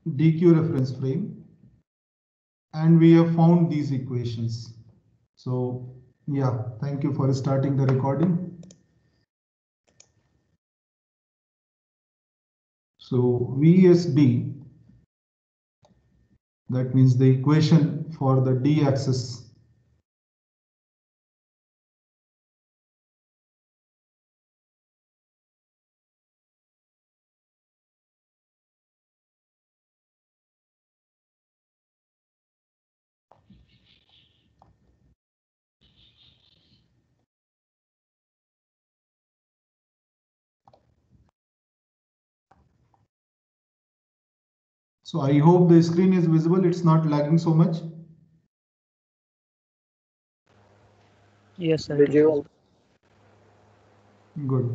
DQ reference frame, and we have found these equations. So yeah, thank you for starting the recording. So VSD, that means the equation for the D axis. So I hope the screen is visible. It's not lagging so much. Yes, sir. Visual. Good.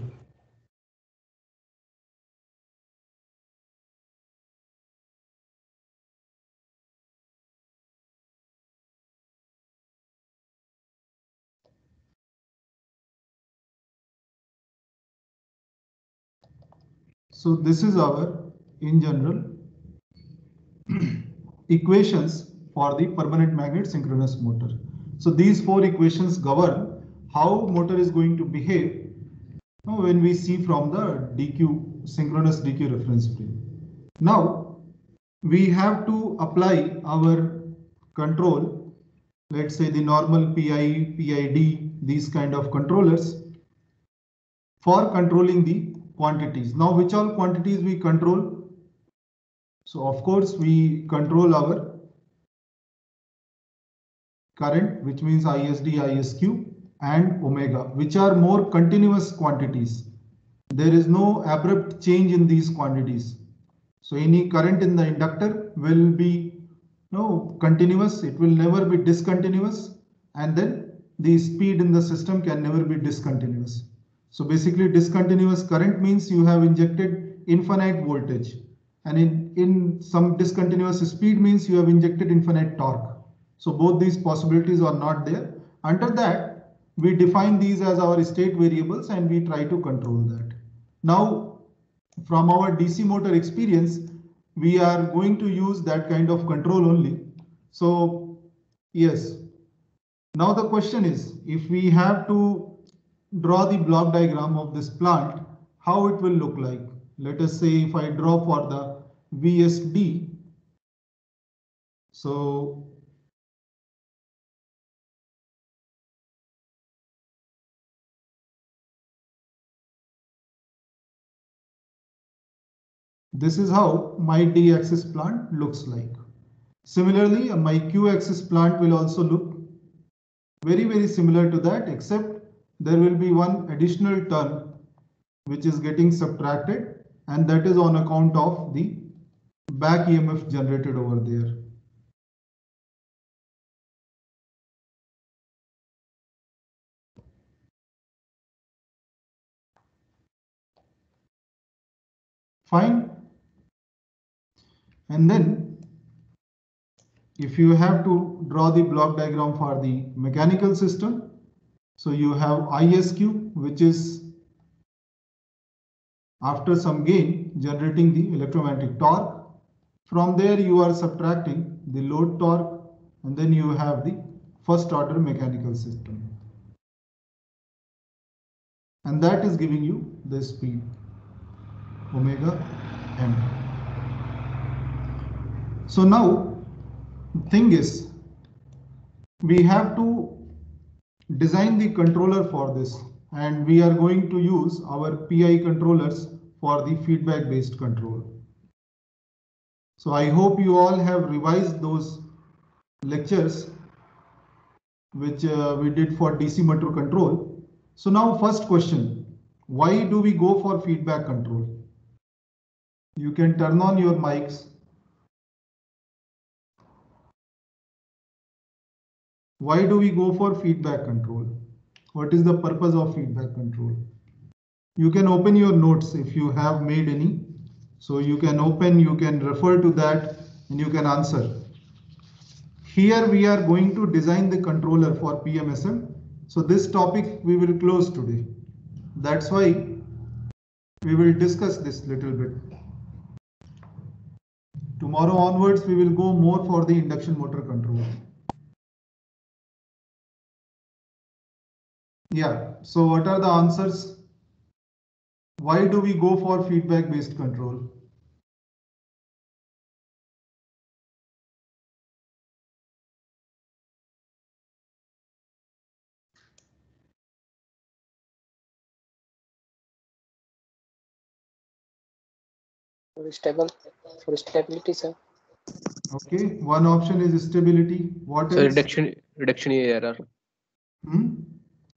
So this is our, in general, equations for the permanent magnet synchronous motor. So these four equations govern how motor is going to behave when we see from the DQ, synchronous DQ reference frame. Now we have to apply our control, let's say the normal PI, PID, these kind of controllers for controlling the quantities. Now which all quantities we control? So of course we control our current, which means ISD, ISQ and omega, which are more continuous quantities. There is no abrupt change in these quantities. So any current in the inductor will be continuous, it will never be discontinuous, and then the speed in the system can never be discontinuous. So basically discontinuous current means you have injected infinite voltage, and in some discontinuous speed means you have injected infinite torque. So both these possibilities are not there. Under that, we define these as our state variables and we try to control that. Now, from our DC motor experience, we are going to use that kind of control only. So yes, now the question is, if we have to draw the block diagram of this plant, how it will look like. Let us say if I draw for the VSD, so this is how my D-axis plant looks like. Similarly, my Q-axis plant will also look very similar to that, except there will be one additional term which is getting subtracted, and that is on account of the back EMF generated over there. Fine. And then if you have to draw the block diagram for the mechanical system, so you have ISQ, which is after some gain generating the electromagnetic torque. From there you are subtracting the load torque, and then you have the first order mechanical system, and that is giving you the speed omega m. So now the thing is, we have to design the controller for this, and we are going to use our PI controllers for the feedback based control. So I hope you all have revised those lectures which we did for DC motor control. So now first question, why do we go for feedback control? You can turn on your mics. Why do we go for feedback control? What is the purpose of feedback control? You can open your notes if you have made any. So you can open, you can refer to that, and you can answer. Here we are going to design the controller for PMSM. So this topic we will close today. That's why we will discuss this little bit. Tomorrow tomorrow onwards, we will go more for the induction motor control. Yeah, so what are the answers? Why do we go for feedback based control? For stability, sir. Okay, one option is stability. What So else? reduction in error.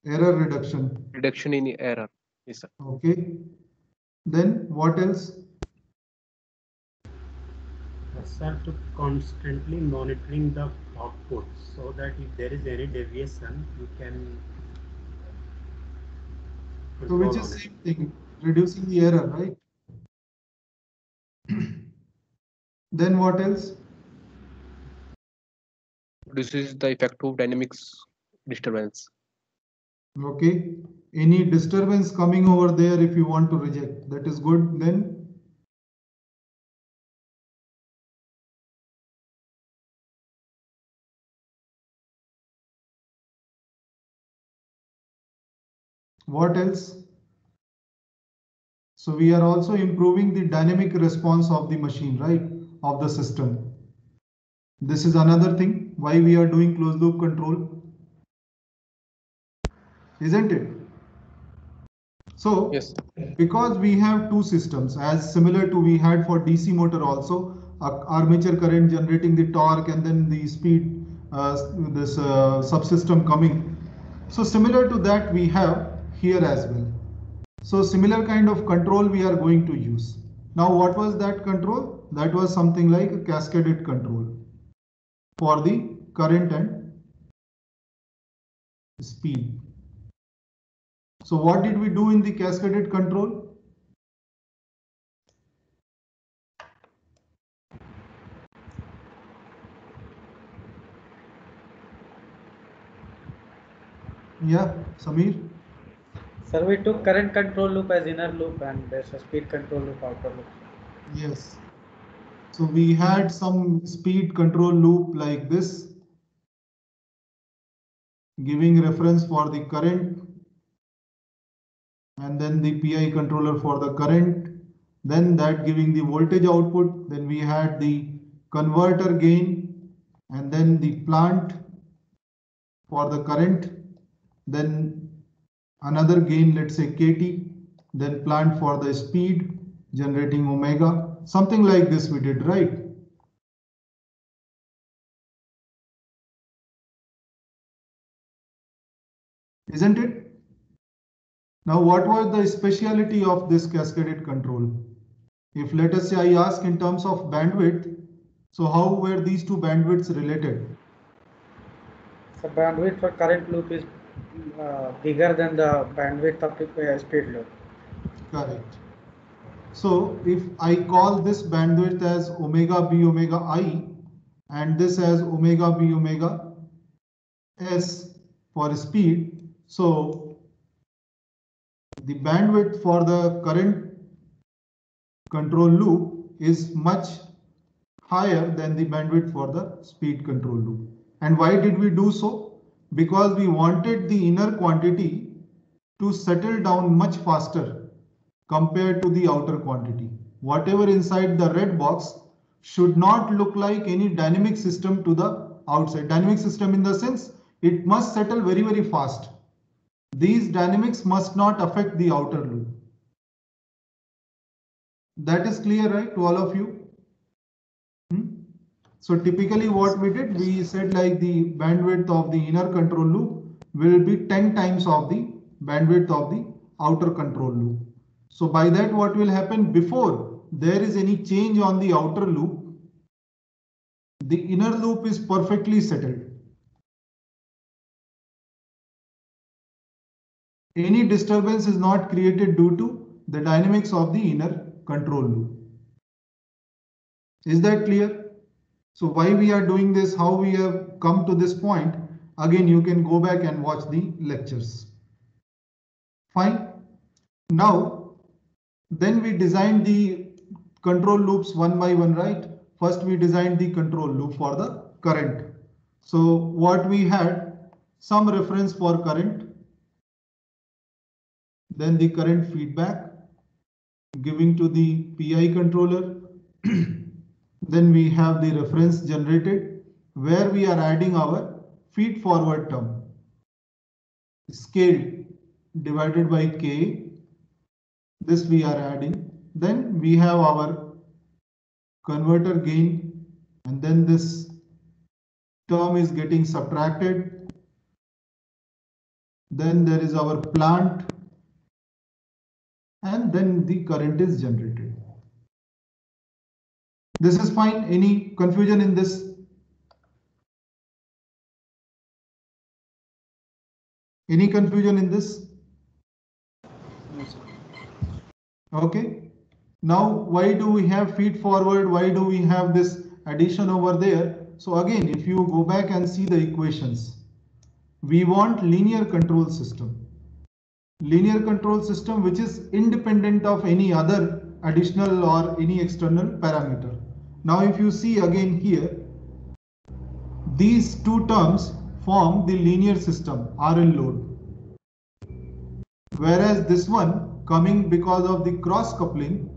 Error reduction. Reduction in error. Yes, sir. Okay. Then what else? Sir, to constantly monitoring the output so that if there is any deviation, you can. So which is same thing, reducing the error, right? Then what else? This is the effect of dynamics disturbance. Okay. Any disturbance coming over there if you want to reject, that is good. Then what else? So we are also improving the dynamic response of the machine, right? Of the system. This is another thing why we are doing closed loop control, isn't it? So Yes. because we have two systems as similar to we had for DC motor also, armature current generating the torque and then the speed, this subsystem coming. So similar to that we have here as well. So similar kind of control we are going to use. Now what was that control? That was something like a cascaded control for the current and speed. So what did we do in the cascaded control? Yeah, Samir? Sir, we took current control loop as inner loop and there's a speed control loop outer loop. Yes. So we had some speed control loop like this, giving reference for the current, and then the PI controller for the current, then that giving the voltage output. Then we had the converter gain, and then the plant for the current, then another gain, let's say KT, then plant for the speed, generating omega, something like this we did, right? Isn't it? Now, what was the speciality of this cascaded control? If let us say I ask in terms of bandwidth, so how were these two bandwidths related? So bandwidth for current loop is bigger than the bandwidth of the speed loop. Correct. So if I call this bandwidth as omega b omega I and this as omega b omega s for speed, so the bandwidth for the current control loop is much higher than the bandwidth for the speed control loop. And why did we do so? Because we wanted the inner quantity to settle down much faster compared to the outer quantity. Whatever inside the red box should not look like any dynamic system to the outside. Dynamic system in the sense it must settle very, very fast. These dynamics must not affect the outer loop. That is clear, right, to all of you? So typically what we did, we said like the bandwidth of the inner control loop will be 10 times of the bandwidth of the outer control loop. So by that what will happen, before there is any change on the outer loop, the inner loop is perfectly settled. Any disturbance is not created due to the dynamics of the inner control loop. Is that clear? So why we are doing this, how we have come to this point, again you can go back and watch the lectures. Fine. Now, then we designed the control loops one by one, right? first we designed the control loop for the current. So what we had, some reference for current, then the current feedback giving to the PI controller. Then we have the reference generated where we are adding our feed forward term, scaled divided by K. This we are adding. Then we have our converter gain, and then this term is getting subtracted. Then there is our plant, and then the current is generated. This is fine. Any confusion in this? Any confusion in this? Okay. Now, why do we have feed forward? Why do we have this addition over there? So again, if you go back and see the equations, we want linear control system. Linear control system which is independent of any other additional or any external parameter. Now, if you see again here, these two terms form the linear system RL load. Whereas this one coming because of the cross coupling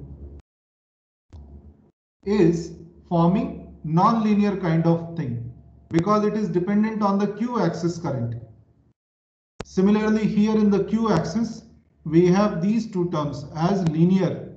is forming non-linear kind of thing because it is dependent on the Q axis current. Similarly, here in the Q axis, we have these two terms as linear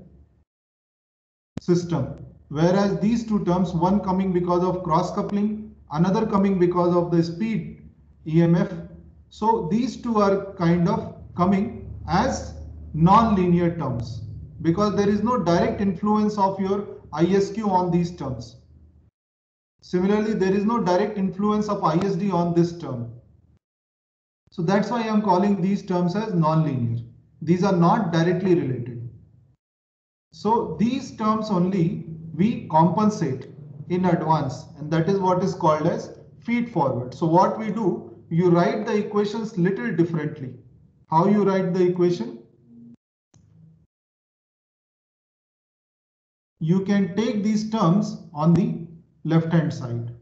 system, whereas these two terms, one coming because of cross coupling, another coming because of the speed EMF. So these two are kind of coming as non-linear terms because there is no direct influence of your ISQ on these terms. Similarly, there is no direct influence of ISD on this term. So that's why I am calling these terms as non-linear. These are not directly related. So these terms only we compensate in advance, and that is what is called as feed forward. So what we do, you write the equations little differently. How you write the equation? You can take these terms on the left hand side.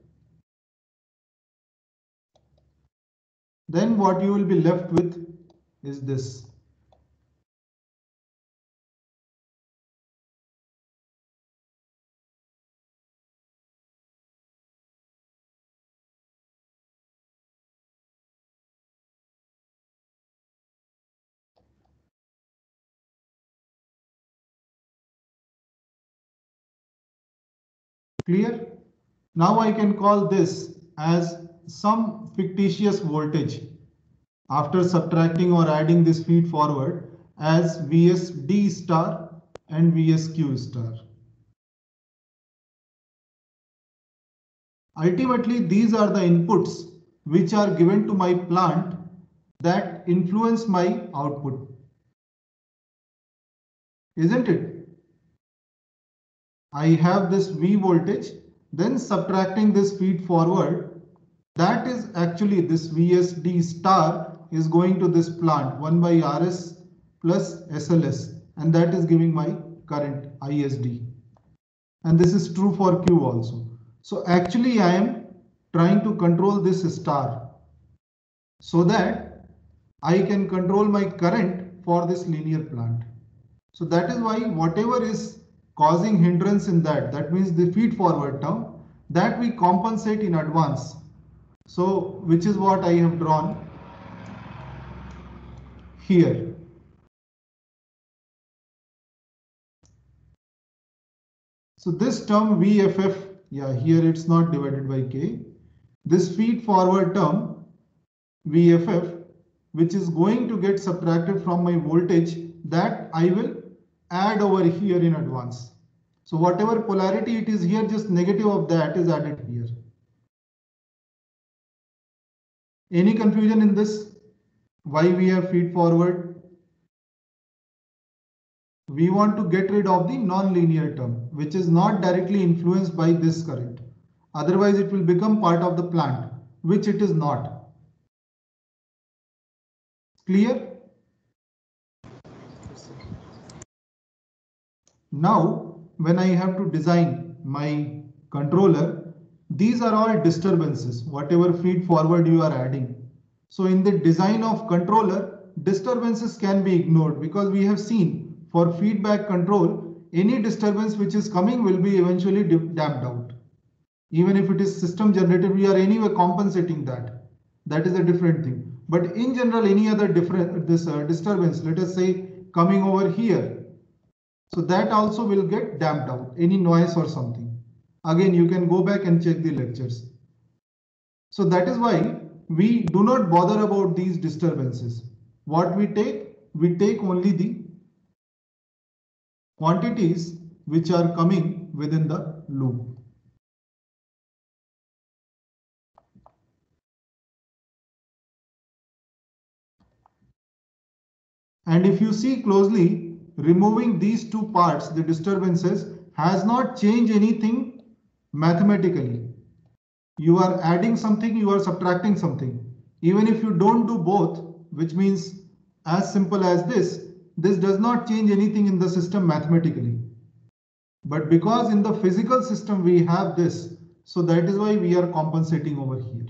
Then what you will be left with is this. Clear? Now I can call this as some fictitious voltage after subtracting or adding this feed forward as VSD star and VSQ star. Ultimately, these are the inputs which are given to my plant that influence my output. Isn't it? I have this V voltage, then subtracting this feed forward, that is actually this VSD star is going to this plant 1 by RS plus SLS, and that is giving my current ISD. And this is true for Q also. So actually I am trying to control this star so that I can control my current for this linear plant. So that is why whatever is causing hindrance in that means the feed forward term, that we compensate in advance. So which is what I have drawn here. So this term VFF, yeah, here it's not divided by K. This feed forward term VFF, which is going to get subtracted from my voltage, that I will add over here in advance. So whatever polarity it is here, just negative of that is added here. Any confusion in this? Why we have feed forward? We want to get rid of the non-linear term, which is not directly influenced by this current. Otherwise, it will become part of the plant, which it is not. Clear? Now, when I have to design my controller, these are all disturbances, whatever feed forward you are adding. So in the design of controller, disturbances can be ignored because we have seen for feedback control, any disturbance which is coming will be eventually damped out. Even if it is system generated, we are anyway compensating that. That is a different thing. But in general, any other disturbance, let us say coming over here, so that also will get damped out, any noise or something. Again, you can go back and check the lectures. So that is why we do not bother about these disturbances. What we take only the quantities which are coming within the loop. And if you see closely, removing these two parts, the disturbances, has not changed anything mathematically. You are adding something, you are subtracting something. Even if you don't do both, which means as simple as this does not change anything in the system mathematically. But because in the physical system we have this, so that is why we are compensating over here.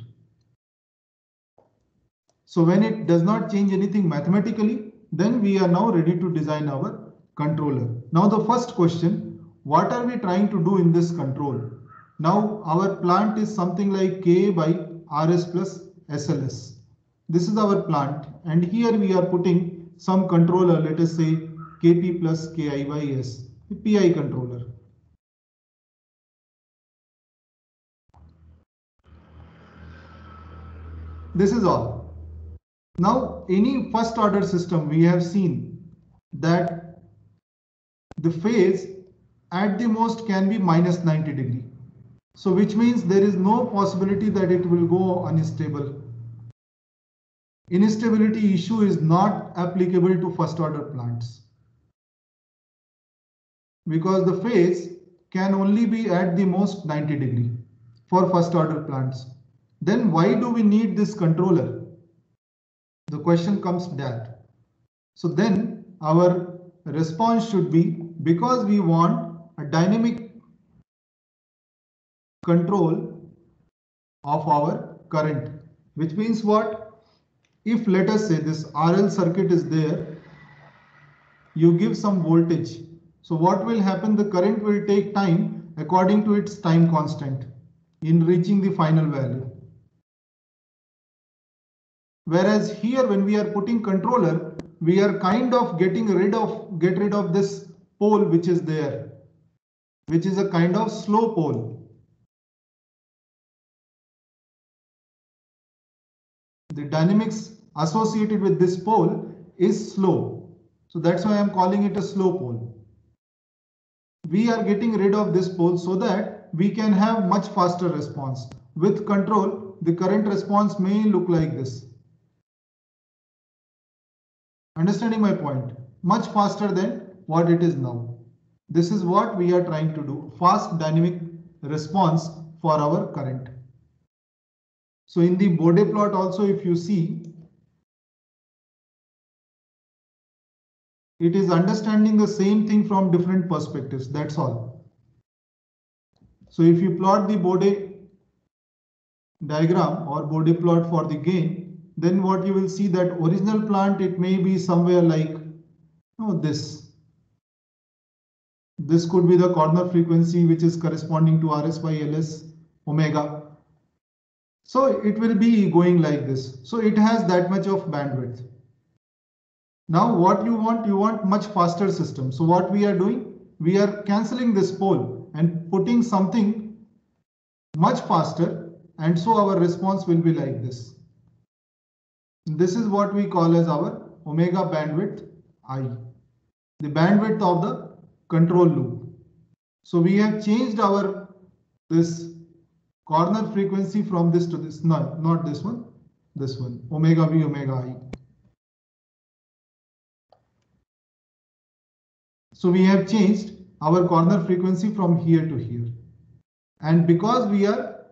So when it does not change anything mathematically, then we are now ready to design our controller. Now the first question, what are we trying to do in this control? Now our plant is something like K by RS plus SLS. This is our plant, and here we are putting some controller, let us say Kp plus Ki by S, the PI controller. This is all. Now, any first order system, we have seen that the phase at the most can be minus 90 degree. So which means there is no possibility that it will go unstable. Instability issue is not applicable to first order plants because the phase can only be at the most 90 degree for first order plants. Then why do we need this controller? The question comes that. So then our response should be, because we want a dynamic control of our current, which means what? If let us say this RL circuit is there, you give some voltage. So what will happen? The current will take time according to its time constant in reaching the final value. Whereas here when we are putting controller, we are kind of get rid of this pole which is there, which is a kind of slow pole. The dynamics associated with this pole is slow. So that's why I am calling it a slow pole. We are getting rid of this pole so that we can have much faster response. With control, the current response may look like this. Understanding my point? Much faster than what it is now. This is what we are trying to do. Fast dynamic response for our current. So in the Bode plot also, if you see, it is understanding the same thing from different perspectives. That's all. So if you plot the Bode diagram or Bode plot for the gain, then what you will see that original plant, it may be somewhere like this. This could be the corner frequency which is corresponding to RS by LS omega. So it will be going like this. So it has that much of bandwidth. Now what you want much faster system. So what we are doing, we are cancelling this pole and putting something much faster, and so our response will be like this. This is what we call as our omega bandwidth I, the bandwidth of the control loop. So we have changed our this corner frequency from this to this, not this one, omega V omega I. So we have changed our corner frequency from here to here, and because we are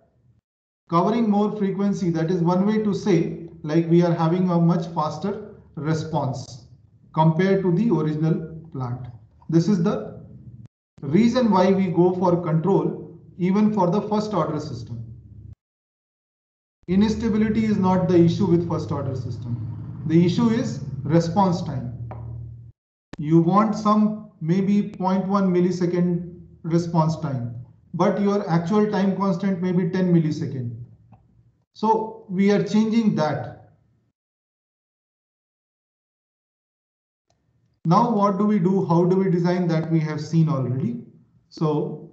covering more frequency, that is one way to say like we are having a much faster response compared to the original plant. This is the reason why we go for control even for the first order system. Instability is not the issue with first order system. The issue is response time. You want some maybe 0.1 millisecond response time, but your actual time constant may be 10 millisecond. So we are changing that. Now what do we do? How do we design that? We have seen already. So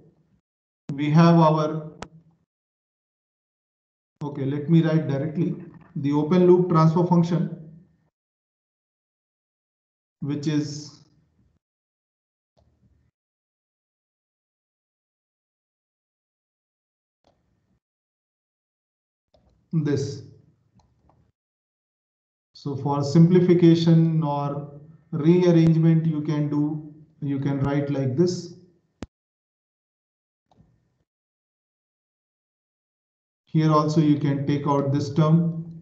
we have our, okay, let me write directly the open loop transfer function, which is this. So for simplification or rearrangement, you can write like this. Here also you can take out this term.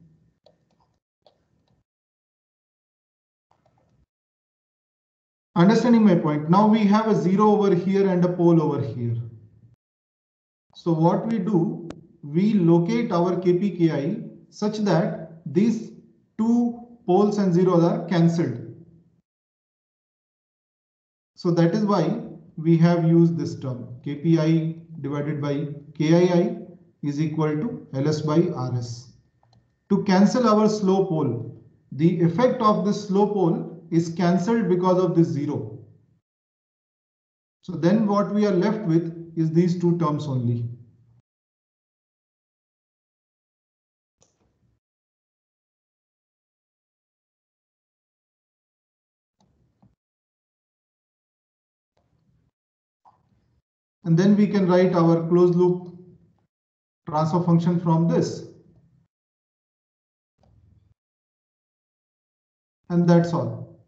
Understanding my point? Now we have a 0 over here and a pole over here. So what we do, we locate our KPKI such that these two poles and zeros are cancelled. So that is why we have used this term KPI divided by KII is equal to LS by RS. To cancel our slow pole, the effect of this slow pole is cancelled because of this 0. So then what we are left with is these two terms only. And then we can write our closed loop transfer function from this. And that's all.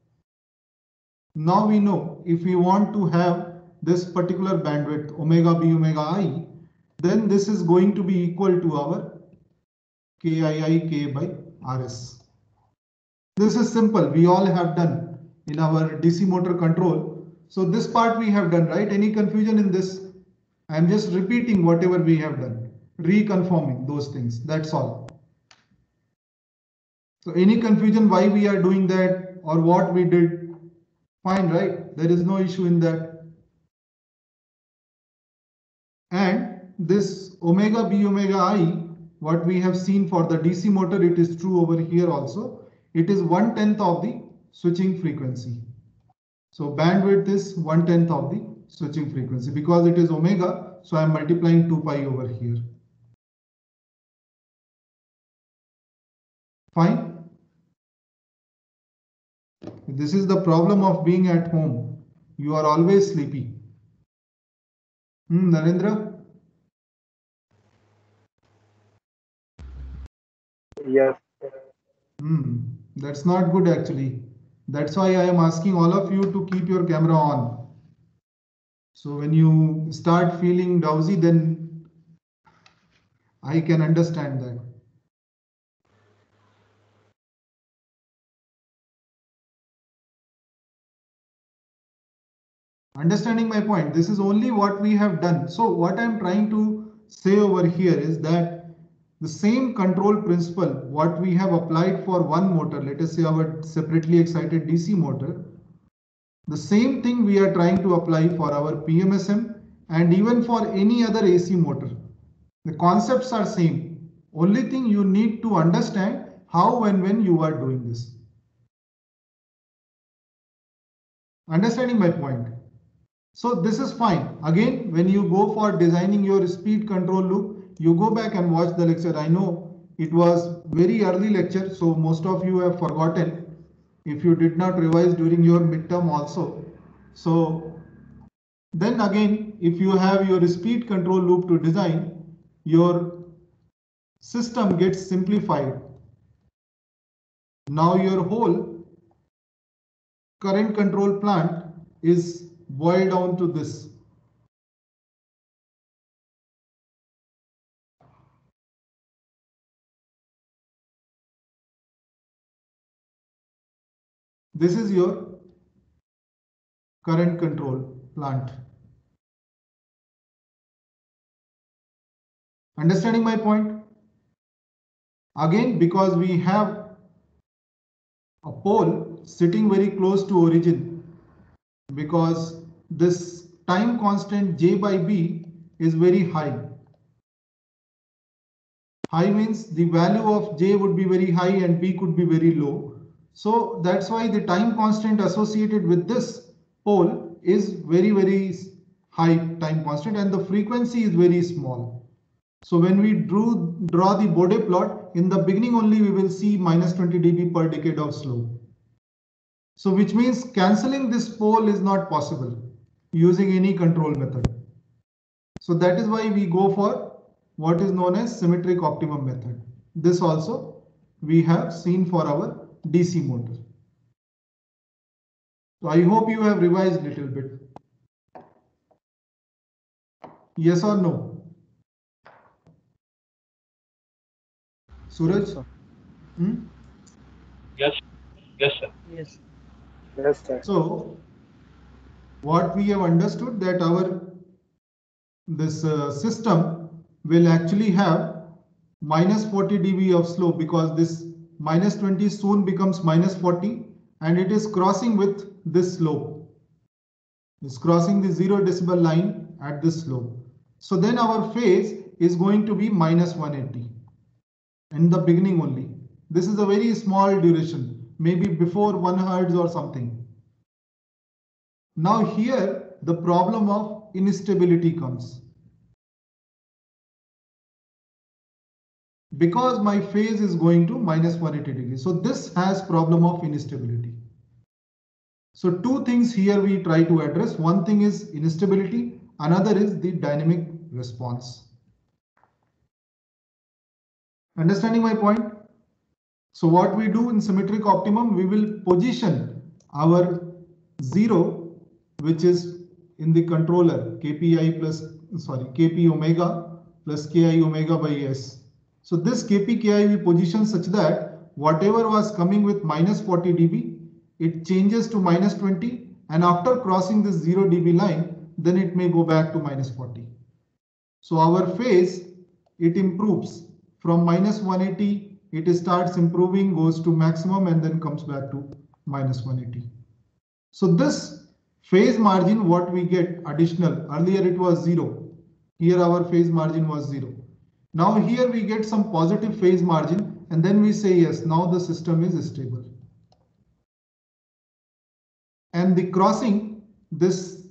Now we know if we want to have this particular bandwidth omega b omega I, then this is going to be equal to our KII K by RS. This is simple. We all have done in our DC motor control. So this part we have done, right? Any confusion in this? I'm just repeating whatever we have done, reconfirming those things. That's all. So any confusion why we are doing that or what we did? Fine, right? There is no issue in that. And this omega b omega I, what we have seen for the DC motor, it is true over here also. It is 1/10 of the switching frequency. So bandwidth is 1/10 of the switching frequency because it is omega. So I am multiplying 2 pi over here. Fine. This is the problem of being at home. You are always sleepy. Narendra? Yes. That's not good actually. That's why I am asking all of you to keep your camera on. So when you start feeling drowsy, then I can understand that. Understanding my point, this is only what we have done. So what I'm trying to say over here is that the same control principle, what we have applied for one motor, let us say our separately excited DC motor, the same thing we are trying to apply for our PMSM and even for any other AC motor. The concepts are same. Only thing you need to understand how and when you are doing this. Understanding my point? So this is fine. Again, when you go for designing your speed control loop, you go back and watch the lecture. I know it was very early lecture, so most of you have forgotten if you did not revise during your midterm also. So then again, if you have your speed control loop to design, your system gets simplified. Now your whole current control plant is boiled down to this. This is your current control plant. Understanding my point? Again, because we have a pole sitting very close to origin, because this time constant J by B is very high. High means the value of J would be very high and B could be very low. So that's why the time constant associated with this pole is very, very high time constant, and the frequency is very small. So when we draw the Bode plot, in the beginning only we will see minus 20 dB per decade of slope. So which means cancelling this pole is not possible using any control method. So that is why we go for what is known as symmetric optimum method. This also we have seen for our DC motor. So I hope you have revised little bit. Yes or no? Suraj? Yes, sir. Yes, yes, sir. Yes. Yes, sir. So what we have understood that this system will actually have minus 40 dB of slope, because this minus 20 soon becomes minus 40 and it is crossing with this slope. It's crossing the 0 decibel line at this slope. So then our phase is going to be minus 180 in the beginning only. This is a very small duration, maybe before 1 hertz or something. Now here the problem of instability comes. Because my phase is going to minus 180 degrees. So this has problem of instability. So two things here we try to address. One thing is instability, another is the dynamic response. Understanding my point? So what we do in symmetric optimum, we will position our 0, which is in the controller, Kp omega plus Ki omega by S. So this Kp Ki we position such that whatever was coming with minus 40 dB, it changes to minus 20, and after crossing this 0 dB line, then it may go back to minus 40. So our phase, it improves from minus 180, it starts improving, goes to maximum, and then comes back to minus 180. So this phase margin, what we get additional, earlier it was 0. Here our phase margin was 0. Now here we get some positive phase margin, and then we say yes, now the system is stable. And the crossing, this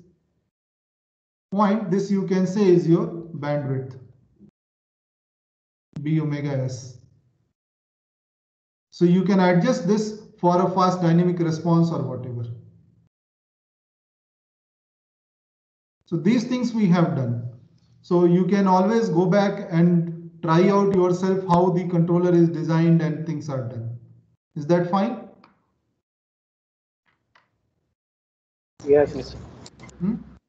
point, this you can say is your bandwidth, B omega S. So you can adjust this for a fast dynamic response or whatever. So these things we have done. So you can always go back and try out yourself how the controller is designed and things are done. Is that fine? Yes.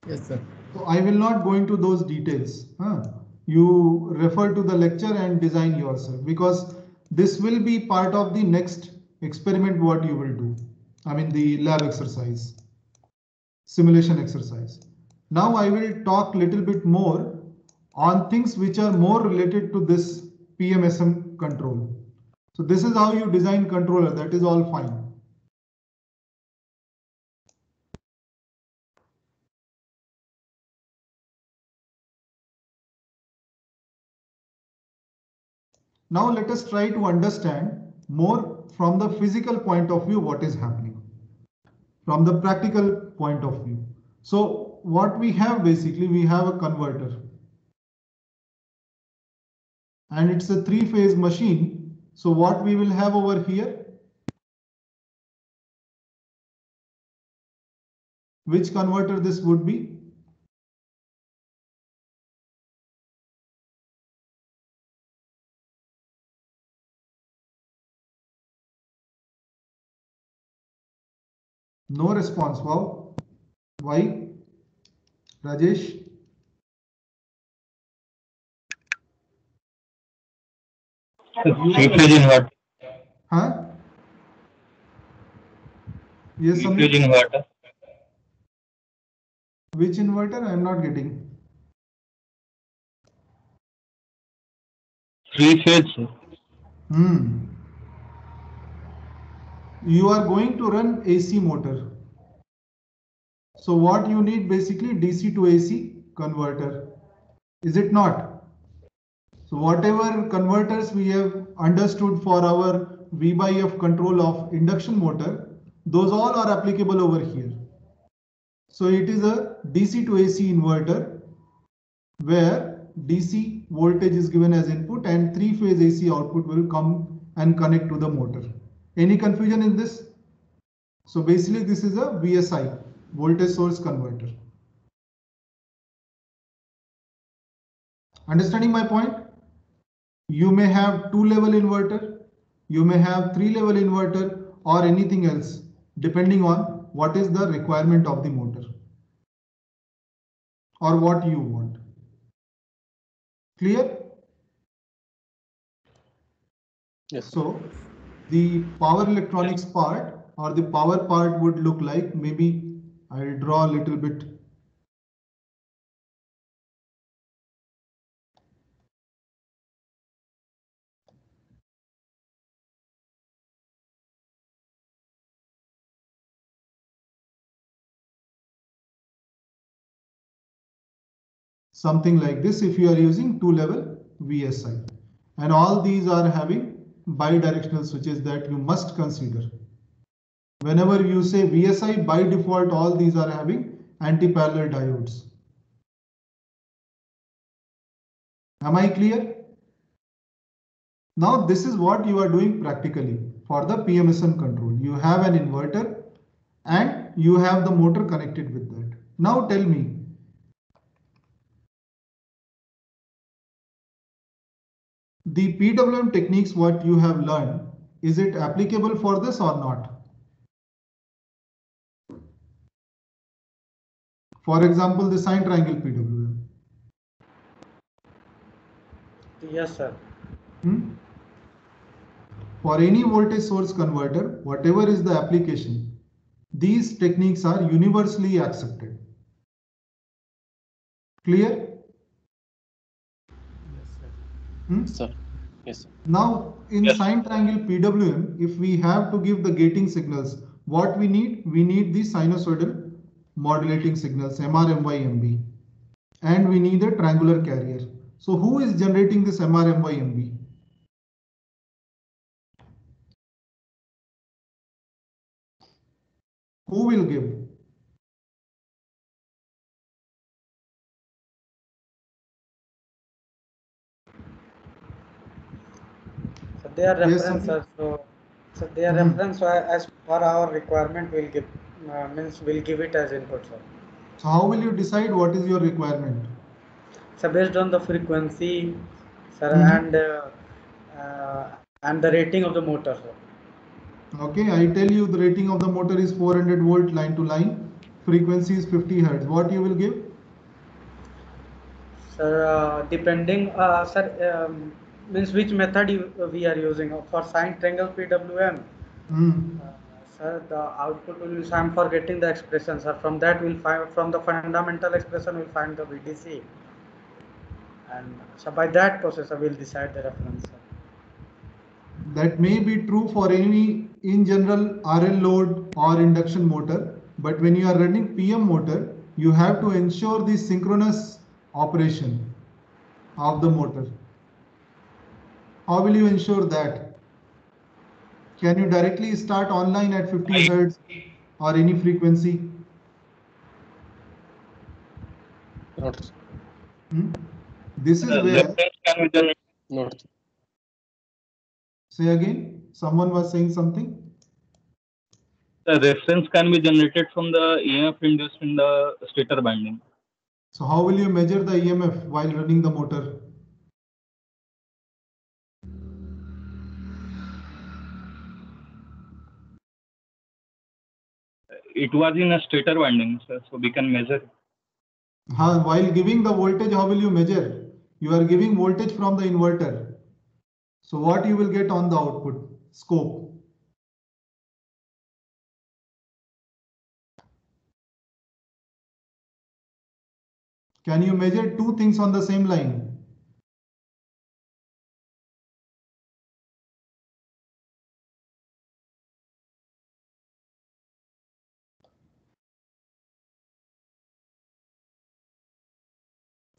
Yes, sir. So I will not go into those details. You refer to the lecture and design yourself, because this will be part of the next experiment what you will do. I mean the lab exercise, simulation exercise. Now I will talk little bit more on things which are more related to this PMSM control. So this is how you design controller, that is all fine. Now let us try to understand more from the physical point of view what is happening, from the practical point of view. So what we have, basically we have a converter, and it's a 3-phase machine. So what we will have over here, which converter this would be? No response. Wow. Why? Rajesh? Three-phase inverter. Huh? Yes, Three-phase Samir? inverter. Which inverter? I am not getting. Three phase, sir. You are going to run AC motor. So what you need basically DC to AC converter. Is it not? So whatever converters we have understood for our V by F control of induction motor, those all are applicable over here. So it is a DC to AC inverter where DC voltage is given as input and three-phase AC output will come and connect to the motor. Any confusion in this? So basically this is a VSI, voltage source converter. Understanding my point? You may have two-level inverter, you may have three-level inverter or anything else depending on what is the requirement of the motor or what you want. Clear? Yes. So the power electronics part or the power part would look like, maybe I'll draw a little bit. Something like this if you are using two-level VSI. And all these are having bidirectional switches that you must consider. Whenever you say VSI, by default, all these are having anti-parallel diodes. Am I clear? Now this is what you are doing practically for the PMSN control. You have an inverter and you have the motor connected with that. Now tell me, the PWM techniques what you have learned, is it applicable for this or not? For example, the sine triangle PWM. Yes, sir. For any voltage source converter, whatever is the application, these techniques are universally accepted. Clear? Yes, sir. Sir. Yes, sir. Now, in sine triangle PWM, if we have to give the gating signals, what we need? We need the sinusoidal modulating signals, MR, MY, MB. And we need a triangular carrier. So who is generating this MR, MY, MB? Who will give? So they are Yes, references. So they are reference as per our requirement. We'll give means we'll give it as input, sir. So how will you decide what is your requirement? So based on the frequency, sir, and the rating of the motor, sir. Okay, I tell you the rating of the motor is 400 volt line to line. Frequency is 50 hertz. What you will give? Sir, depending, sir, means which method we are using for sine triangle PWM. Sir, the output will be, I'm forgetting the expression, sir. From that we'll find, from the fundamental expression we'll find the VDC. And so by that process we'll decide the reference, sir. That may be true for any in general RL load or induction motor, but when you are running PM motor, you have to ensure the synchronous operation of the motor. How will you ensure that? Can you directly start online at 50 hertz or any frequency? Not. This is where. Not. Say again. Someone was saying something. The reference can be generated from the EMF induced in the stator binding. So how will you measure the EMF while running the motor? It was in a stator winding, sir, so we can measure. While giving the voltage, how will you measure? You are giving voltage from the inverter. So what you will get on the output? Scope. Can you measure two things on the same line?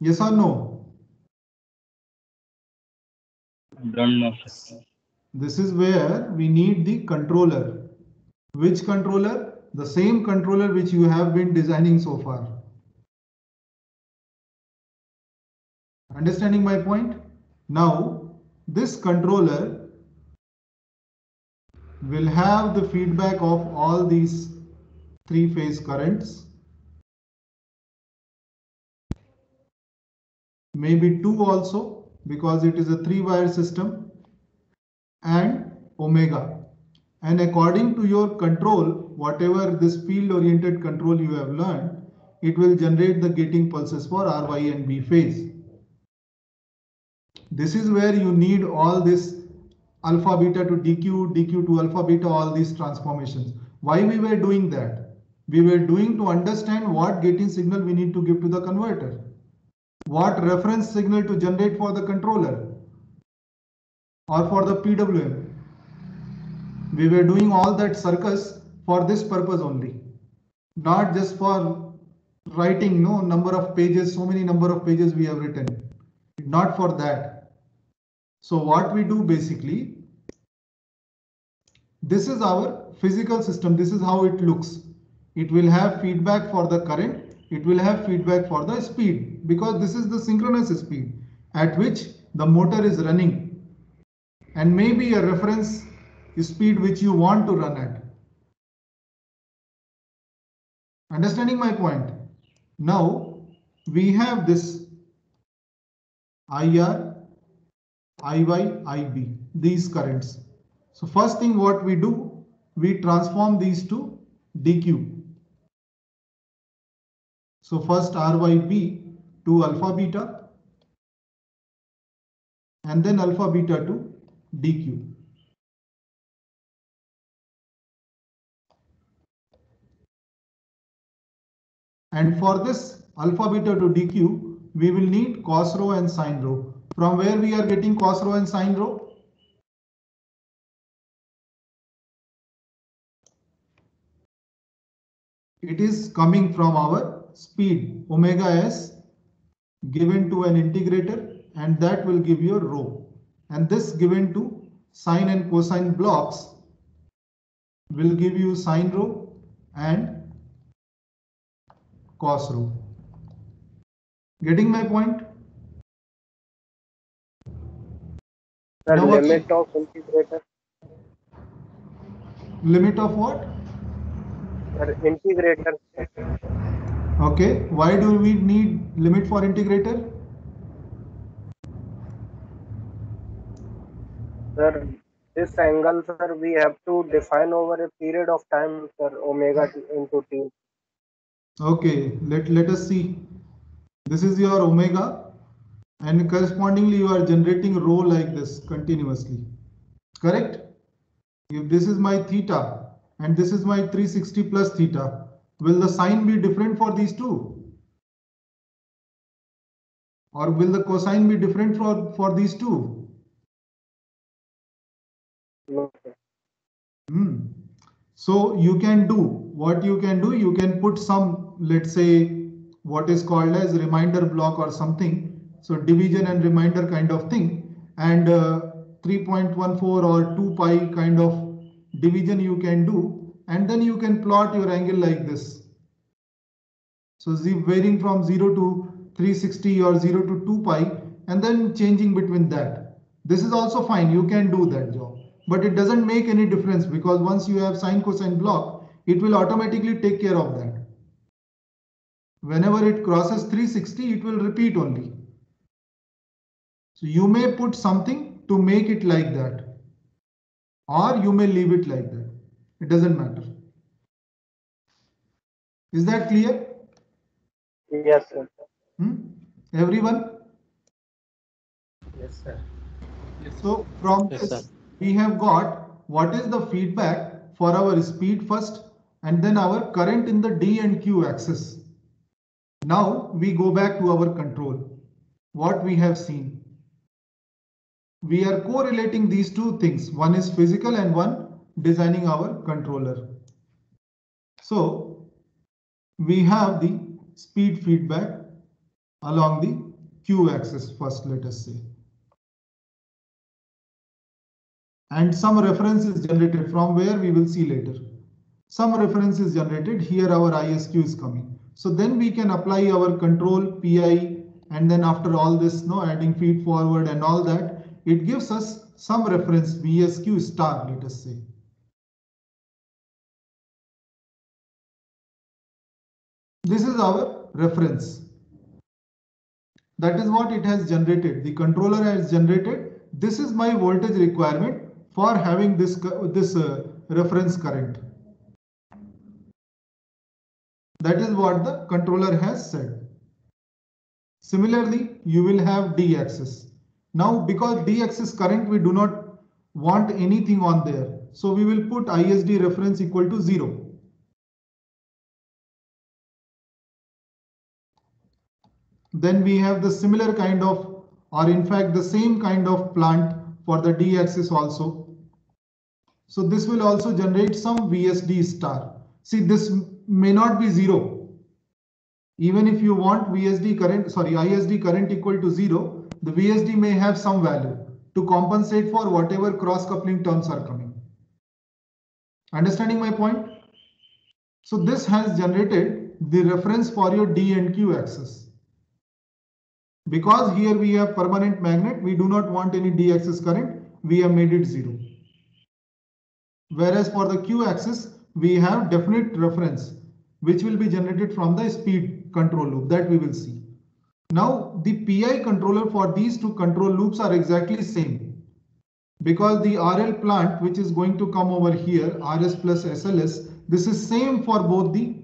Yes or no? Don't know, sir. This is where we need the controller. Which controller? The same controller which you have been designing so far. Understanding my point? Now, this controller will have the feedback of all these three-phase currents, maybe two also, because it is a three-wire system, and omega. And according to your control, whatever this field-oriented control you have learned, it will generate the gating pulses for R, Y, and B phase. This is where you need all this alpha beta to DQ, DQ to alpha beta, all these transformations. Why we were doing that? We were doing to understand what gating signal we need to give to the converter, what reference signal to generate for the controller or for the PWM. We were doing all that circus for this purpose only, not just for writing number of pages, so many number of pages we have written, not for that. So what we do basically, this is our physical system. This is how it looks. It will have feedback for the current. It will have feedback for the speed, because this is the synchronous speed at which the motor is running, and maybe a reference speed which you want to run at. Understanding my point? Now we have this IR, IY, IB, these currents. So first thing what we do, we transform these to DQ. So first RYB to alpha beta, and then alpha beta to DQ. And for this alpha beta to DQ, we will need cos rho and sin rho. From where we are getting cos rho and sin rho? It is coming from our speed omega s given to an integrator, and that will give you a rho. And this given to sine and cosine blocks will give you sin rho and cos rho. Getting my point? The Now limit of integrator. Limit of what? Integrator. Okay, why do we need limit for integrator? Sir, this angle, sir, we have to define over a period of time, sir, omega into t. Okay, let us see. This is your omega, and correspondingly you are generating rho like this continuously. Correct? If this is my theta and this is my 360 plus theta, will the sine be different for these two? Or will the cosine be different for these two? No, sir. So you can do what you can do. You can put some, let's say, what is called as reminder block or something. So division and reminder kind of thing, and 3.14 or 2 pi kind of division you can do, and then you can plot your angle like this. So varying from 0 to 360 or 0 to 2 pi, and then changing between that. This is also fine. You can do that job. But it doesn't make any difference, because once you have sine cosine block, it will automatically take care of that. Whenever it crosses 360, it will repeat only. So you may put something to make it like that, or you may leave it like that. It doesn't matter. Is that clear? Yes, sir. Everyone? Yes, sir. So from Yes, this, sir. we have got what is the feedback for our speed first, and then our current in the D and Q axis. Now we go back to our control. What we have seen. We are correlating these two things. One is physical and one designing our controller. So we have the speed feedback along the Q axis first, let us say. And some reference is generated from where we will see later. Some reference is generated. Here our ISQ is coming. So then we can apply our control PI, and then after all this, adding feed forward and all that, it gives us some reference VSQ star, let us say. This is our reference. That is what it has generated. The controller has generated. This is my voltage requirement for having this reference current. That is what the controller has said. Similarly, you will have D axis. Now, because D axis current, we do not want anything on there. So we will put ISD reference equal to 0. Then we have the similar kind of, or in fact the same kind of plant for the D axis also. So this will also generate some VSD star. See, this may not be 0. Even if you want ISD current equal to 0, the VSD may have some value to compensate for whatever cross coupling terms are coming. Understanding my point? So this has generated the reference for your D and Q axis. Because here we have permanent magnet, we do not want any D axis current, we have made it 0. Whereas for the Q axis, we have definite reference, which will be generated from the speed control loop that we will see. Now, the PI controller for these two control loops are exactly same. Because the RL plant, which is going to come over here, RS plus SLS, this is same for both the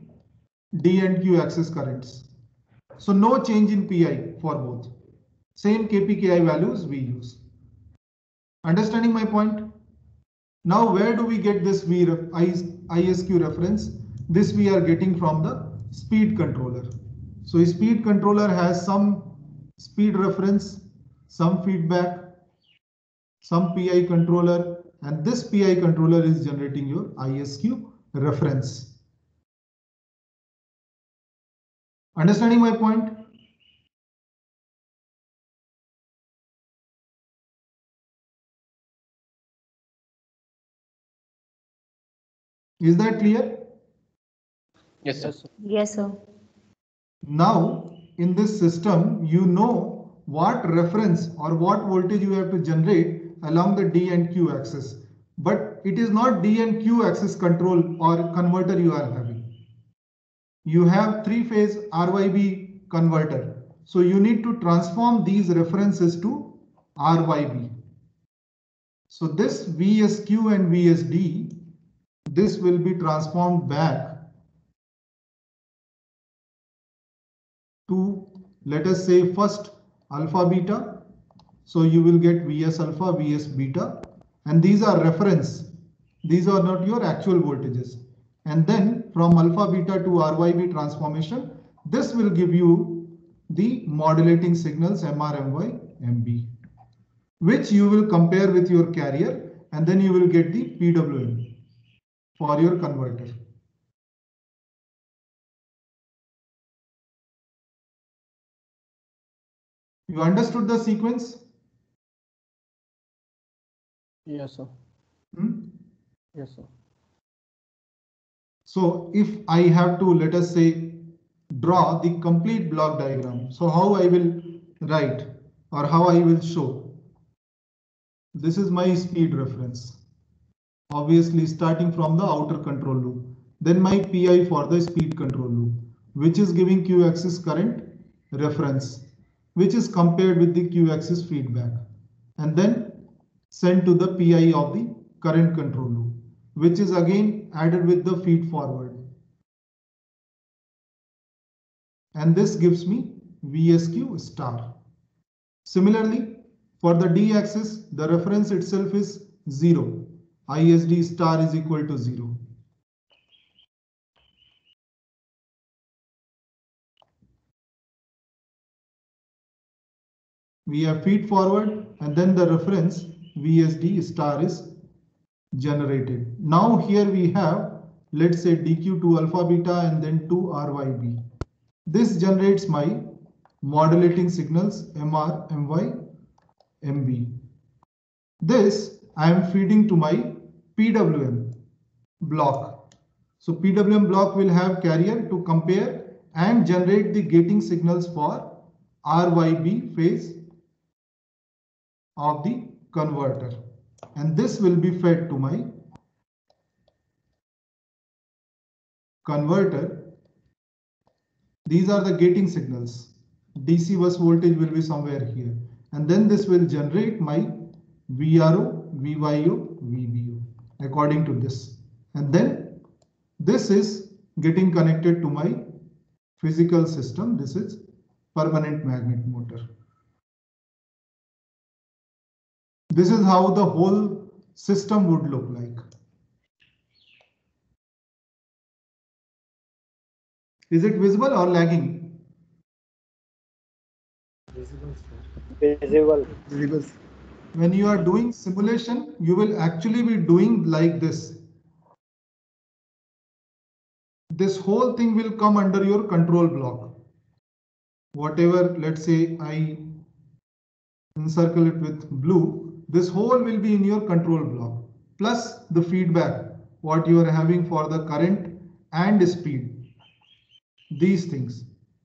D and Q axis currents. So no change in PI for both. Same KPKI values we use. Understanding my point? Now where do we get this ISQ reference? This we are getting from the speed controller. So a speed controller has some speed reference, some feedback, some PI controller, and this PI controller is generating your ISQ reference. Understanding my point? Is that clear? Yes, sir. Yes, sir. Now, in this system, you know what reference or what voltage you have to generate along the D and Q axis. But it is not D and Q axis control or converter you are having. You have three-phase RYB converter. So you need to transform these references to RYB. So this VSQ and VSD, this will be transformed back to, let us say, first alpha beta. So you will get VS alpha, VS beta, and these are reference. These are not your actual voltages. And then from alpha beta to RYB transformation, this will give you the modulating signals MR, MY, MB, which you will compare with your carrier, and then you will get the PWM for your converter. You understood the sequence? Yes, sir. Yes, sir. So if I have to, let us say, draw the complete block diagram, so how I will write or how I will show. This is my speed reference. Obviously starting from the outer control loop. Then my PI for the speed control loop, which is giving Q axis current reference, which is compared with the Q axis feedback, and then sent to the PI of the current control loop, which is again added with the feed forward. And this gives me VSQ star. Similarly, for the D axis, the reference itself is 0. ISD star is equal to 0. We have feed forward, and then the reference VSD star is generated. Now here we have, let's say, DQ to alpha beta and then to RYB. This generates my modulating signals MR, MY, MB. This I am feeding to my PWM block. So PWM block will have carrier to compare and generate the gating signals for RYB phase of the converter, and this will be fed to my converter. These are the gating signals. DC bus voltage will be somewhere here, and then this will generate my VRO, VYO, VBO according to this, and then this is getting connected to my physical system. This is permanent magnet motor. This is how the whole system would look like. Is it visible or lagging? Visible, sir. Visible. Visible. When you are doing simulation, you will actually be doing like this. This whole thing will come under your control block. Whatever, let's say I encircle it with blue, this whole will be in your control block, plus the feedback, what you are having for the current and speed. These things,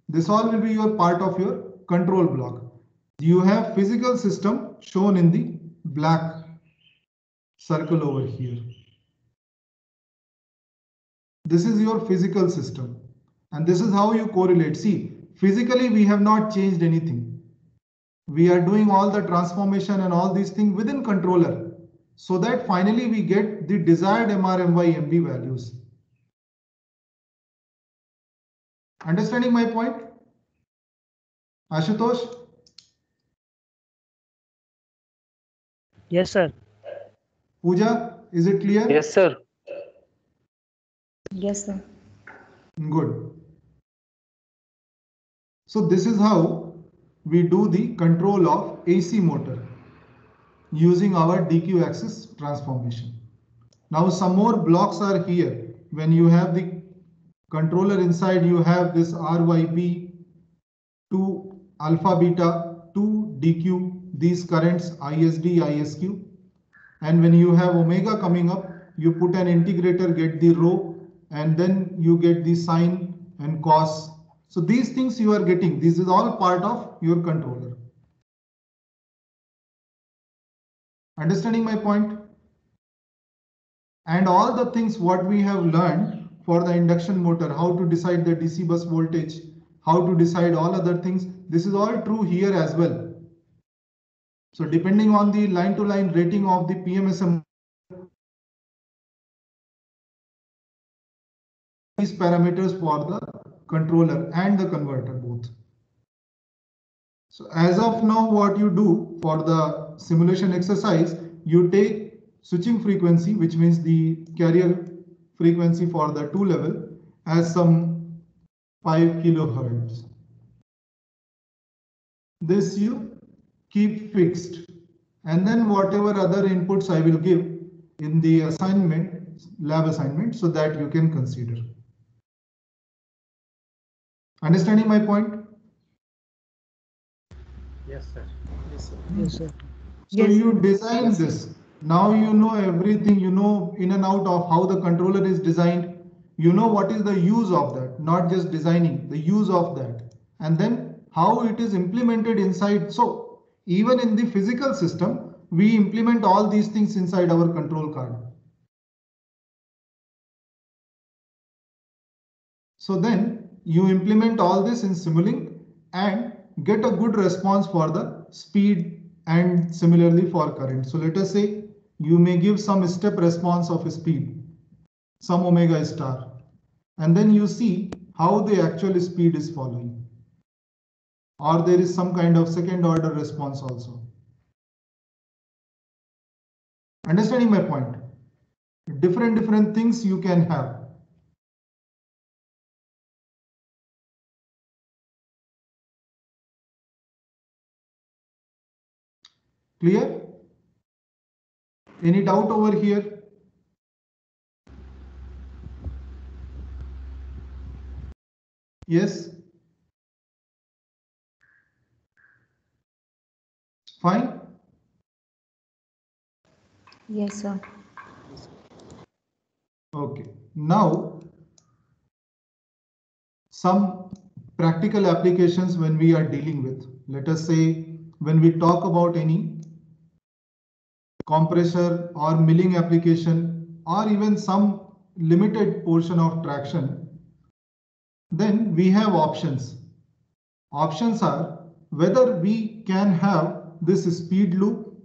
this all will be your part of your control block. You have physical system shown in the black circle over here. This is your physical system, and this is how you correlate. See, physically we have not changed anything. We are doing all the transformation and all these things within controller, so that finally we get the desired MR, MY, MB values. Understanding my point? Ashutosh? Yes, sir. Pooja, is it clear? Yes, sir. Yes, sir. Good. So this is how we do the control of AC motor using our DQ axis transformation. Now some more blocks are here. When you have the controller inside, you have this RYB to alpha beta to DQ, these currents ISD, ISQ. And when you have omega coming up, you put an integrator, get the rho, and then you get the sine and cos. So these things you are getting, this is all part of your controller. Understanding my point? And all the things what we have learned for the induction motor, how to decide the DC bus voltage, how to decide all other things, this is all true here as well. So depending on the line-to-line rating of the PMSM, these parameters for the controller and the converter both. So as of now, what you do for the simulation exercise, you take switching frequency, which means the carrier frequency for the 2 level, as some 5 kilohertz. This you keep fixed, and then whatever other inputs I will give in the assignment, lab assignment, so that you can consider. Understanding my point? Yes, sir. Yes, sir. Yes, sir. So Yes, you sir. design this. Now you know everything, you know in and out of how the controller is designed. You know what is the use of that, not just designing, the use of that. And then how it is implemented inside. So even in the physical system, we implement all these things inside our control card. So then you implement all this in Simulink and get a good response for the speed and similarly for current. So let us say you may give some step response of speed, some omega star, and then you see how the actual speed is following. Or there is some kind of second order response also. Understanding my point? Different things you can have. Clear? Any doubt over here? Yes? Fine? Yes, sir. Okay. Now, some practical applications when we are dealing with, let us say, when we talk about any compressor or milling application or even some limited portion of traction, then we have options. Options are whether we can have this speed loop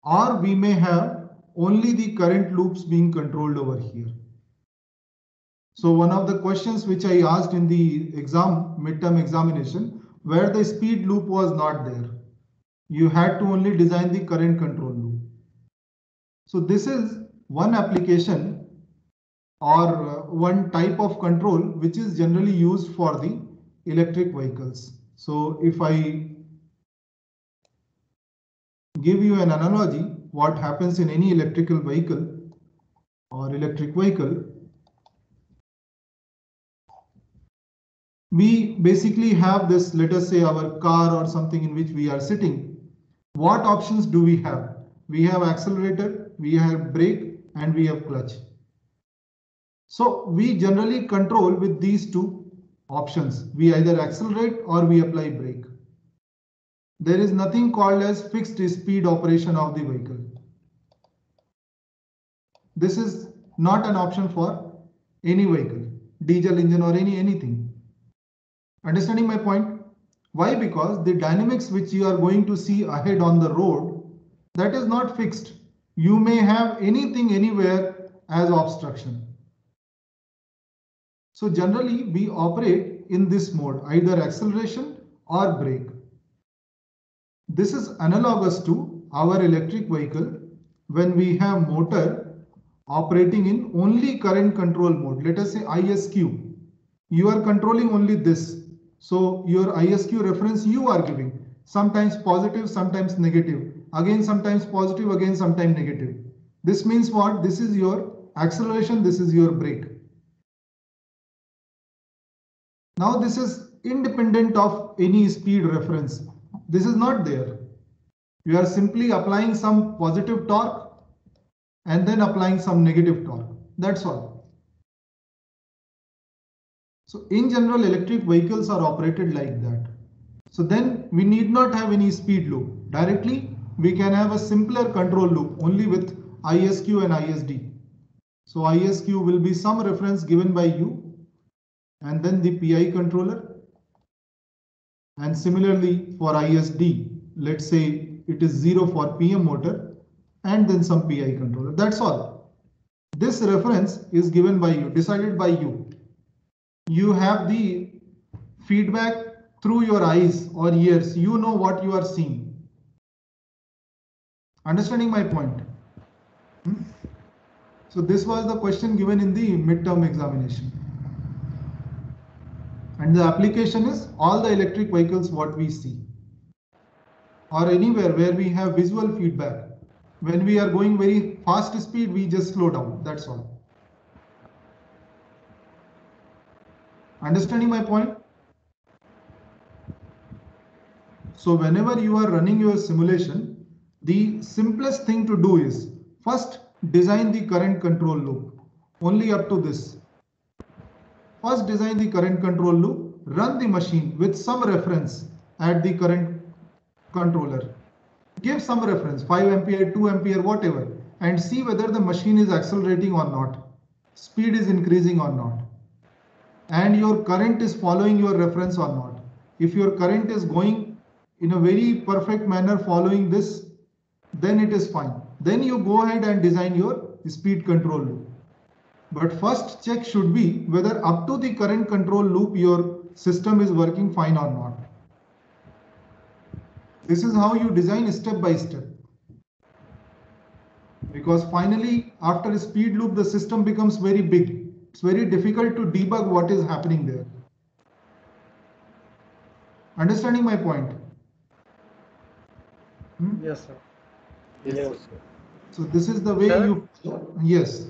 or we may have only the current loops being controlled over here. So one of the questions which I asked in the midterm examination, where the speed loop was not there, you had to only design the current control loop. So this is one application or one type of control which is generally used for the electric vehicles. So if I give you an analogy, what happens in any electrical vehicle or electric vehicle, we basically have this, let us say our car or something in which we are sitting. What options do we have? We have accelerator, we have brake, and we have clutch. So we generally control with these two options. We either accelerate or we apply brake. There is nothing called as fixed speed operation of the vehicle. This is not an option for any vehicle, diesel engine or anything. Understanding my point? Why? Because the dynamics which you are going to see ahead on the road, that is not fixed. You may have anything anywhere as obstruction. So generally we operate in this mode, either acceleration or brake. This is analogous to our electric vehicle when we have motor operating in only current control mode. Let us say ISQ. You are controlling only this. So your ISQ reference you are giving. Sometimes positive, sometimes negative. Again sometimes positive, again sometimes negative. This means what? This is your acceleration, this is your brake. Now this is independent of any speed reference. This is not there. You are simply applying some positive torque and then applying some negative torque. That's all. So in general, electric vehicles are operated like that. So then we need not have any speed loop. Directly, we can have a simpler control loop only with ISQ and ISD. So ISQ will be some reference given by you and then the PI controller. And similarly for ISD, let's say it is 0 for PM motor and then some PI controller. That's all. This reference is given by you, decided by you. You have the feedback through your eyes or ears. You know what you are seeing. Understanding my point? So this was the question given in the midterm examination. And the application is all the electric vehicles what we see. Or anywhere where we have visual feedback. When we are going very fast speed, we just slow down. That's all. Understanding my point? So whenever you are running your simulation, the simplest thing to do is first design the current control loop. Only up to this. First design the current control loop, run the machine with some reference at the current controller. Give some reference, 5 ampere, 2 ampere, whatever, and see whether the machine is accelerating or not, speed is increasing or not, and your current is following your reference or not. If your current is going in a very perfect manner following this, then it is fine. Then you go ahead and design your speed control loop. But first check should be whether up to the current control loop your system is working fine or not. This is how you design step by step. Because finally, after a speed loop, the system becomes very big. It's very difficult to debug what is happening there. Understanding my point? Yes, sir. Yes. So this is the way you. Yes.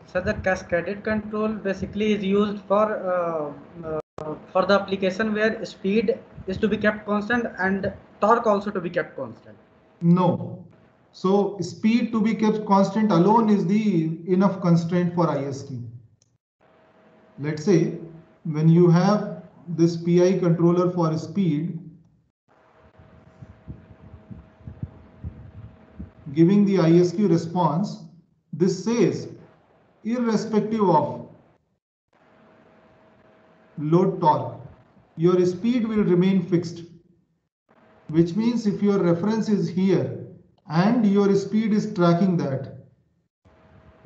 So the cascaded control basically is used for the application where speed is to be kept constant and torque also to be kept constant? No. So speed to be kept constant alone is the enough constraint for ISQ. Let's say when you have this PI controller for speed giving the ISQ response, this says irrespective of load torque, your speed will remain fixed, which means if your reference is here and your speed is tracking that,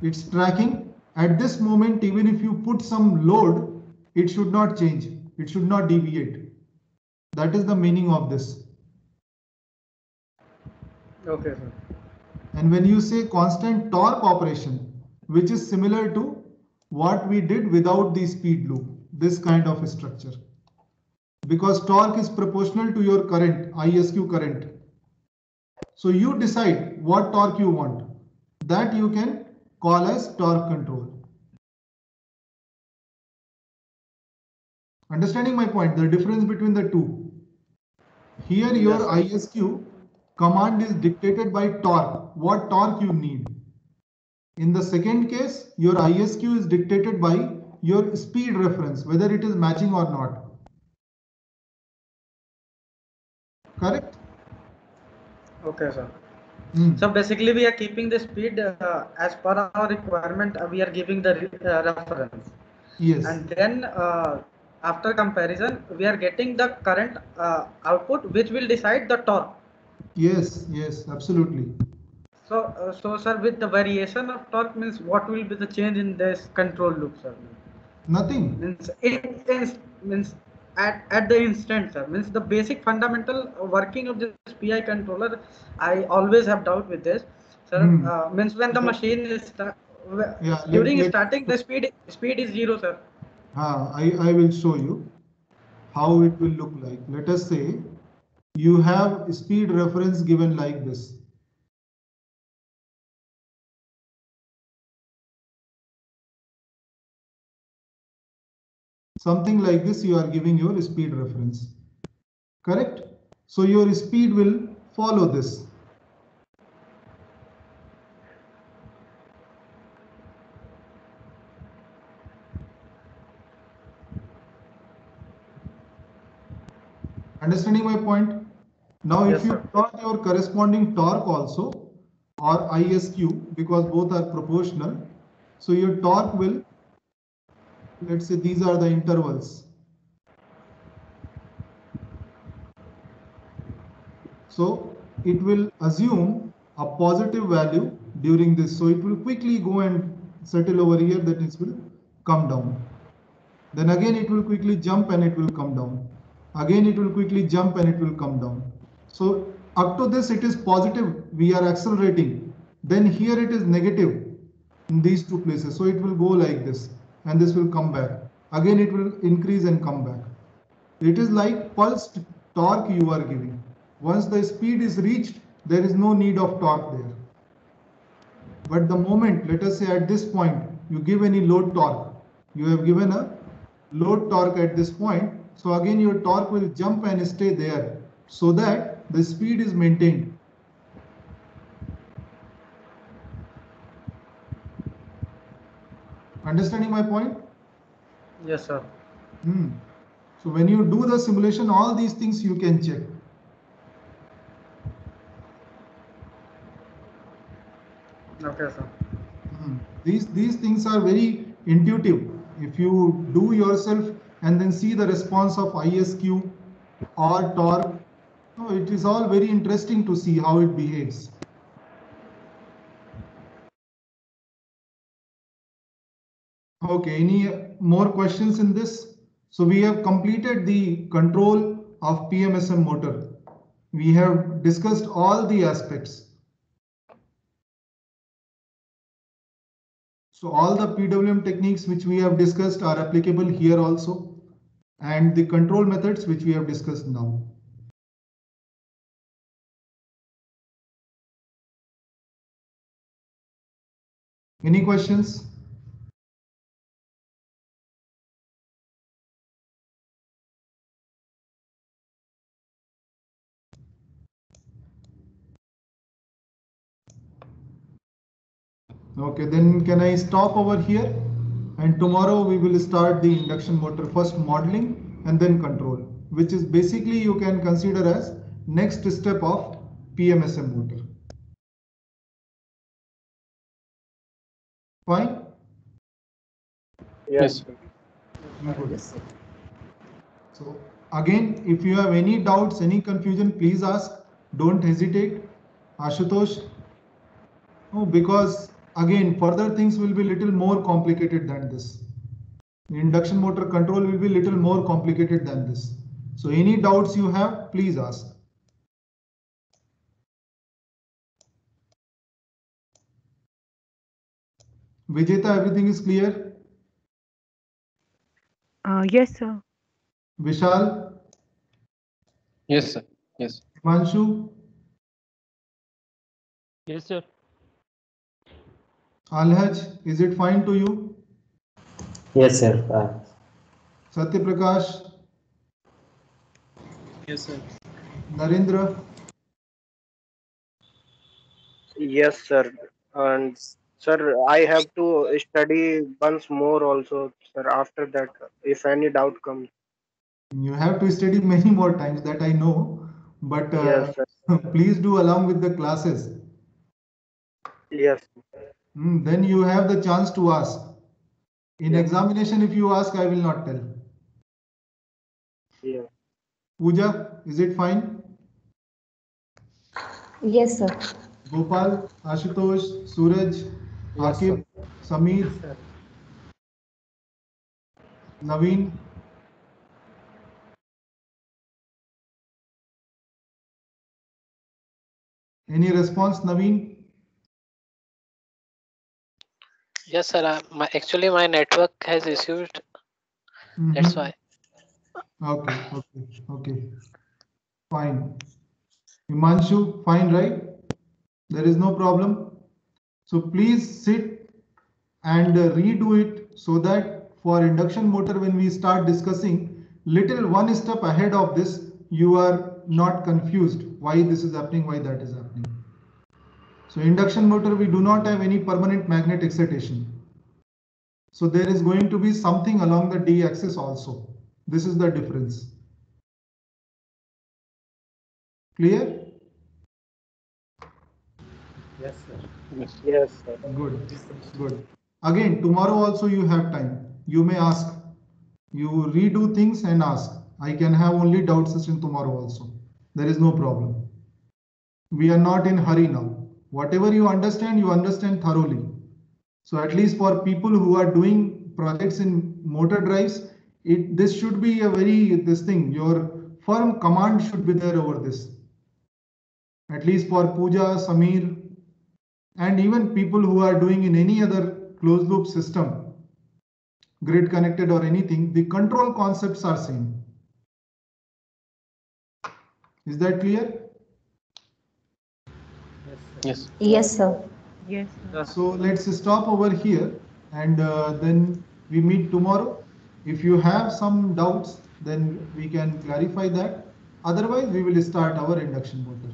it's tracking at this moment, even if you put some load, it should not change, it should not deviate. That is the meaning of this. Okay, sir. And when you say constant torque operation, which is similar to what we did without the speed loop, this kind of structure, because torque is proportional to your current, ISQ current. So you decide what torque you want, that you can call as torque control. Understanding my point, the difference between the two. Here your ISQ command is dictated by torque, what torque you need. In the second case, your ISQ is dictated by your speed reference, whether it is matching or not. Correct? Okay, sir. So basically we are keeping the speed as per our requirement, we are giving the reference. Yes. And then after comparison, we are getting the current output which will decide the torque. Yes, yes, absolutely. So, so sir, with the variation of torque means what will be the change in this control loop, sir? Nothing. Means it is means at the instant, sir. Means the basic fundamental working of this PI controller, I always have doubt with this, sir. Means when the machine is during starting, the speed is 0, sir. I will show you how it will look like. Let us say you have speed reference given like this. Something like this you are giving your speed reference. Correct? So your speed will follow this. Understanding my point? Now if you plot your corresponding torque also or ISQ, because both are proportional, so your torque will, let's say these are the intervals. So it will assume a positive value during this. So it will quickly go and settle over here, that it will come down. Then again it will quickly jump and it will come down. Again it will quickly jump and it will come down. So up to this it is positive, we are accelerating. Then here it is negative in these two places. So it will go like this and this will come back. Again it will increase and come back. It is like pulsed torque you are giving. Once the speed is reached, there is no need of torque there. But the moment, let us say at this point, you give any load torque, you have given a load torque at this point. So again, your torque will jump and stay there so that the speed is maintained. Understanding my point? Yes, sir. So when you do the simulation, all these things you can check. Okay, sir. These things are very intuitive. If you do yourself and then see the response of ISQ or torque, it is all very interesting to see how it behaves. Okay, any more questions in this? So we have completed the control of PMSM motor. We have discussed all the aspects. So all the PWM techniques which we have discussed are applicable here also, and the control methods which we have discussed now. Any questions? Okay, then can I stop over here? And tomorrow we will start the induction motor, first modeling and then control, which is basically you can consider as next step of PMSM motor. Fine? Yes. Good. So again, if you have any doubts, any confusion, please ask. Don't hesitate. Ashutosh? No, because again, further things will be little more complicated than this. Induction motor control will be little more complicated than this. So any doubts you have, please ask. Vijeta, everything is clear? Yes, sir. Vishal? Yes, sir. Yes. Himanshu? Yes, sir. Alhaj, is it fine to you? Yes, sir. Satya Prakash? Yes, sir. Narendra? Yes, sir. And sir, I have to study once more also, sir. After that, if any doubt comes. You have to study many more times, that I know, but Yes, sir. please do along with the classes. Yes. Then you have the chance to ask. In Yes. examination, if you ask, I will not tell. Yeah. Pooja, is it fine? Yes, sir. Gopal, Ashutosh, Suraj, Yes, Akib, Sameer, Yes, sir. Naveen. Any response, Naveen? Yes, sir. Actually, my network has issues. That's why. Okay. Fine. Himanshu, fine, right? There is no problem. So please sit and redo it so that for induction motor, when we start discussing, little one step ahead of this, you are not confused why this is happening, why that is happening. So induction motor, we do not have any permanent magnet excitation. So there is going to be something along the D axis also. This is the difference. Clear? Yes, sir. Yes, sir. Good. Again, tomorrow also you have time. You may ask. You redo things and ask. I can have only doubt session tomorrow also. There is no problem. We are not in hurry now. Whatever you understand thoroughly. So at least for people who are doing projects in motor drives, this should be a your firm command should be there over this. At least for Pooja, Sameer, and even people who are doing in any other closed loop system, grid connected or anything, the control concepts are same. Is that clear? Yes. Yes, sir. Yes, sir. So let's stop over here and then we meet tomorrow. If you have some doubts, then we can clarify that. Otherwise, we will start our induction motor.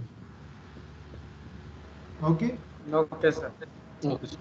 Okay? Okay, sir. Okay.